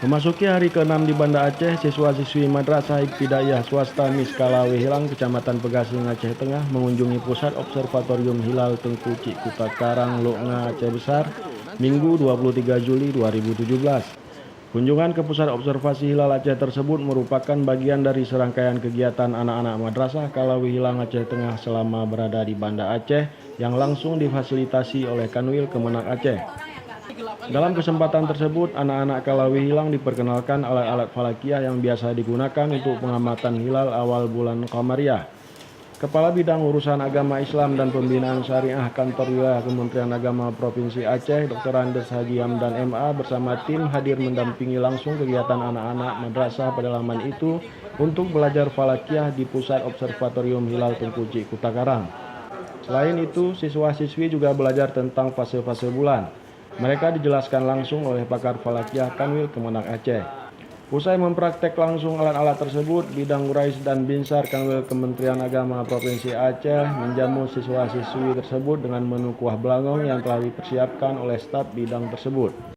Memasuki hari ke-6 di Banda Aceh, siswa-siswi Madrasah Ibtidaiyah Swasta Miskalawe Hilang, Kecamatan Pegasing, Aceh Tengah mengunjungi Pusat Observatorium Hilal Tengku Cikuta Karang, Loknga, Aceh Besar, Minggu 23 Juli 2017. Kunjungan ke Pusat Observasi Hilal Aceh tersebut merupakan bagian dari serangkaian kegiatan anak-anak Madrasah Kalawi Hilang Aceh Tengah selama berada di Banda Aceh yang langsung difasilitasi oleh Kanwil Kemenak Aceh. Dalam kesempatan tersebut, anak-anak Kalawi Hilang diperkenalkan alat-alat falakiyah yang biasa digunakan untuk pengamatan hilal awal bulan Qamariyah. Kepala Bidang Urusan Agama Islam dan Pembinaan Syariah Kantor Wilayah Kementerian Agama Provinsi Aceh, Dr. Andes Haji Hamdan MA bersama tim hadir mendampingi langsung kegiatan anak-anak madrasah pedalaman itu untuk belajar falakiyah di Pusat Observatorium Hilal Tengku Cikuta Karang. Selain itu, siswa-siswi juga belajar tentang fase-fase bulan. Mereka dijelaskan langsung oleh pakar falakiyah Kanwil Kemenak Aceh. Usai mempraktek langsung alat-alat tersebut, Bidang Urais dan Binsar Kanwil Kementerian Agama Provinsi Aceh menjamu siswa-siswi tersebut dengan menu kuah belangong yang telah dipersiapkan oleh staf bidang tersebut.